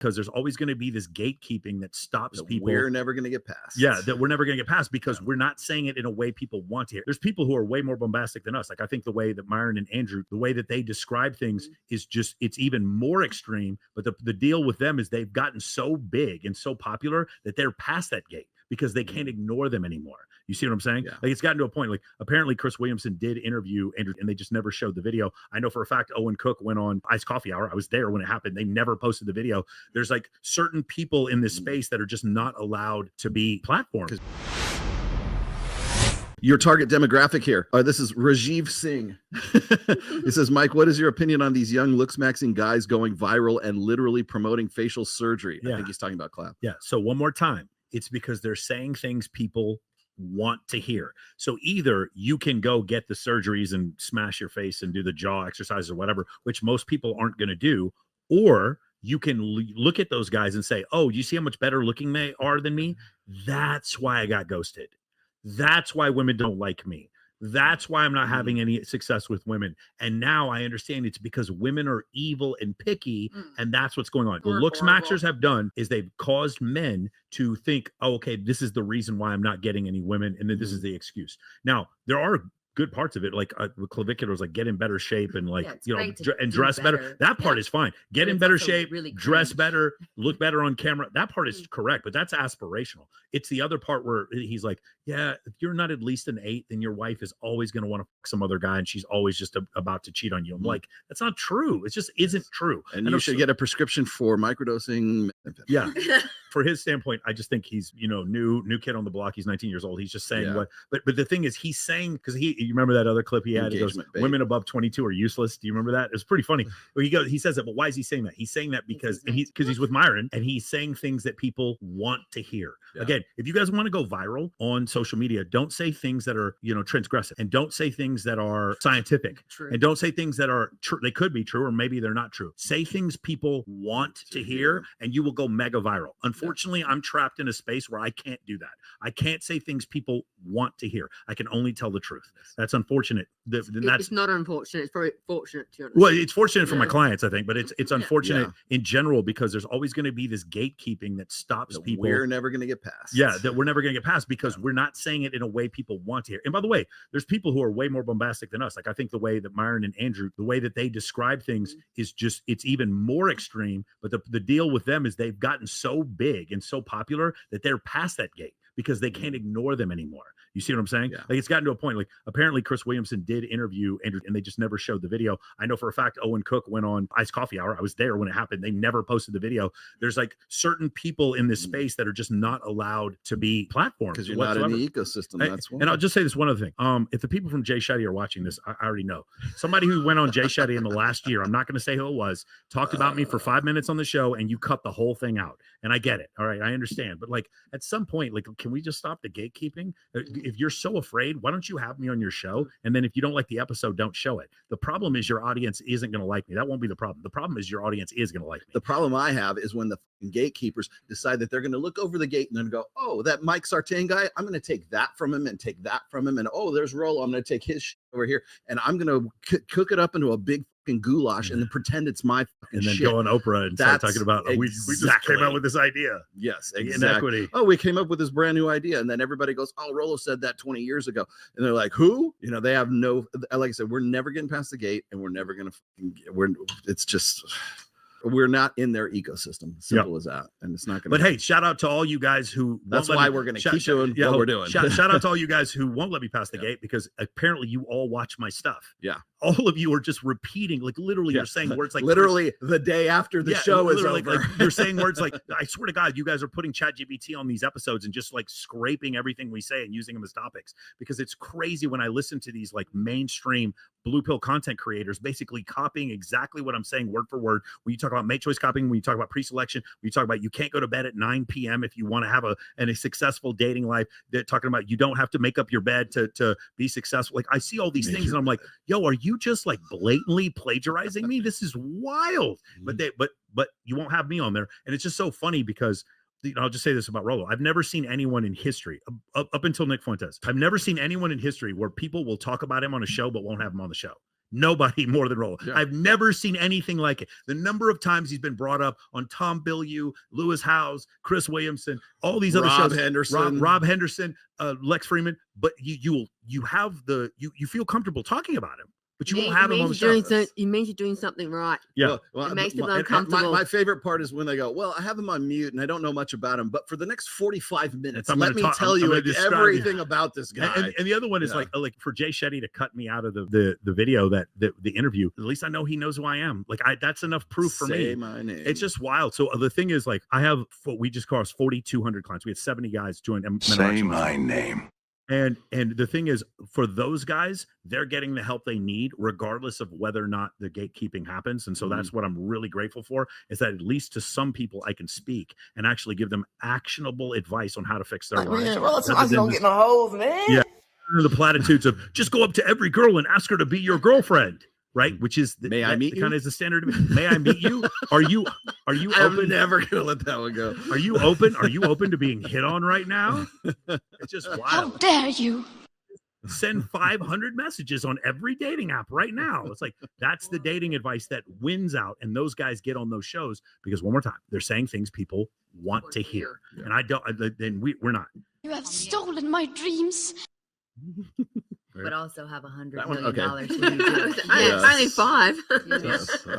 because there's always going to be this gatekeeping that stops people. We're never going to get past. Yeah, that we're never going to get past because we're not saying it in a way people want to hear. There's people who are way more bombastic than us. Like I think the way that Myron and Andrew, the way that they describe things is just, it's even more extreme. But the deal with them is they've gotten so big and so popular that they're past that gate because they can't ignore them anymore. You see what I'm saying? Yeah. Like it's gotten to a point, like apparently Chris Williamson did interview Andrew and they just never showed the video. I know for a fact Owen Cook went on Iced Coffee Hour. I was there when it happened. They never posted the video. There's like certain people in this space that are just not allowed to be platformed. Your target demographic here. This is Rajiv Singh. It says, Mike, what is your opinion on these young looks maxing guys going viral and literally promoting facial surgery? Yeah. I think he's talking about Clap. Yeah. So one more time, it's because they're saying things people want to hear. So either you can go get the surgeries and smash your face and do the jaw exercises or whatever, which most people aren't going to do, or you can look at those guys and say, oh, you see how much better looking they are than me? That's why I got ghosted. That's why women don't like me. That's why I'm not having any success with women. And now I understand it's because women are evil and picky, and that's what's going on. The looks maxers have done is they've caused men to think, oh, okay, this is the reason why I'm not getting any women, and then this is the excuse. Now, there are good parts of it, like clavicular was like get in better shape and like and dress better. That part is fine. Get in better shape, really dress better, look better on camera. That part is correct, but that's aspirational. It's the other part where he's like, yeah, if you're not at least an 8, then your wife is always going to want to fuck some other guy, and she's always just about to cheat on you. I'm like, that's not true. It just isn't true. And you should get a prescription for microdosing. Yeah. For his standpoint, I just think he's, new kid on the block. He's 19 years old. He's just saying what, but the thing is, he's saying, because you remember that other clip he had? He goes, women above 22 are useless. Do you remember that? It's pretty funny. Well, he says it, but why is he saying that? He's saying that because he's with Myron, and he's saying things that people want to hear. Yeah. Again, if you guys want to go viral on social media, don't say things that are, transgressive, and don't say things that are scientific, and don't say things that are true. They could be true, or maybe they're not true. Say things people want to hear, and you will go mega viral. Unfortunately, I'm trapped in a space where I can't do that. I can't say things people want to hear. I can only tell the truth. That's unfortunate. It's not unfortunate. It's very fortunate, to be honest. Well, it's fortunate for my clients, I think, but it's unfortunate in general because there's always going to be this gatekeeping that stops people. We're never going to get past. Yeah, that we're never going to get past because we're not saying it in a way people want to hear. And by the way, there's people who are way more bombastic than us. Like I think the way that Myron and Andrew, the way that they describe things is just, it's even more extreme. But the deal with them is they've gotten so big and so popular that they're past that gate because they can't ignore them anymore. You see what I'm saying? Yeah. Like it's gotten to a point, like apparently Chris Williamson did interview Andrew and they just never showed the video. I know for a fact Owen Cook went on Iced Coffee Hour. I was there when it happened. They never posted the video. There's like certain people in this space that are just not allowed to be platformed. Because you're not in the ecosystem. That's why. And I'll just say this one other thing. If the people from Jay Shetty are watching this, I already know. Somebody who went on Jay Shetty in the last year, I'm not going to say who it was, talked about me for 5 minutes on the show and you cut the whole thing out. And I get it. All right. I understand. But like at some point, like, can we just stop the gatekeeping? If you're so afraid, why don't you have me on your show? And then if you don't like the episode, don't show it. The problem is your audience isn't going to like me. That won't be the problem. The problem is your audience is going to like me. The problem I have is when the gatekeepers decide that they're going to look over the gate and then go, oh, that Mike Sartain guy, I'm going to take that from him and take that from him. And oh, there's Rollo. I'm going to take his shit over here. And I'm going to cook it up into a big fucking goulash and then pretend it's my fucking and then shit. go on Oprah and start talking about, we just came out with this idea. Yes, exactly. Inequity. Oh, we came up with this brand new idea. And then everybody goes, oh, Rollo said that 20 years ago. And they're like, who? You know, they have no, like I said, we're never getting past the gate and we're never going to, it's just, we're not in their ecosystem. Simple as that. And it's not going to. But hey, shout out to all you guys who. That's why we're going to keep doing what we're doing. Shout out to all you guys who won't let me pass the gate because apparently you all watch my stuff. Yeah. All of you are just repeating, like literally you're saying words like literally the day after the show is over. Like you're saying words like, I swear to God, you guys are putting ChatGPT on these episodes and just like scraping everything we say and using them as topics because it's crazy when I listen to these like mainstream blue pill content creators basically copying exactly what I'm saying word for word. When you talk about make choice copying, when you talk about pre-selection, when you talk about you can't go to bed at 9 p.m. if you want to have a successful dating life, they're talking about you don't have to make up your bed to be successful. Like I see all these things and I'm like, yo, are you just like blatantly plagiarizing me? This is wild. But you won't have me on there. And it's just so funny because I'll just say this about Rollo. I've never seen anyone in history up until Nick Fuentes. I've never seen anyone in history where people will talk about him on a show, but won't have him on the show. Nobody more than Rollo. Yeah. I've never seen anything like it. The number of times he's been brought up on Tom Bilyeu, Lewis Howes, Chris Williamson, all these other Rob shows. Henderson. Rob Henderson, Lex Freeman. But you have you feel comfortable talking about him, but you won't have him on the show. It means you're doing something right. Yeah. It makes them my- uncomfortable. My favorite part is when they go, well, I have him on mute and I don't know much about him, but for the next 45 minutes, I'm let gonna me talk- tell I'm you gonna describe everything about this guy. And the other one is Yeah. like for Jay Shetty to cut me out of the video the interview. At least I know he knows who I am. Like that's enough proof for Say me. my name. It's just wild. So the thing is, like, we just crossed 4,200 clients. We had 70 guys join. Say my name. And the thing is, for those guys, they're getting the help they need, regardless of whether or not the gatekeeping happens. And so that's what I'm really grateful for, is that at least to some people I can speak and actually give them actionable advice on how to fix their lives. Man, well, somebody's gonna get no holes, man. Yeah. The platitudes of just go up to every girl and ask her to be your girlfriend, right? Which is May I meet you? Kind of is the standard. May I meet you? Are you I'm open? never gonna let that one go. Are you open? Are you open to being hit on right now? It's just How wild. dare you? Send 500 messages on every dating app right now. It's like that's the dating advice that wins out, and those guys get on those shows because, one more time, they're saying things people want to hear, and I don't. Then we're not. You have stolen my dreams. But also have $100 That one- million okay. when you do it. Only 5. Yes.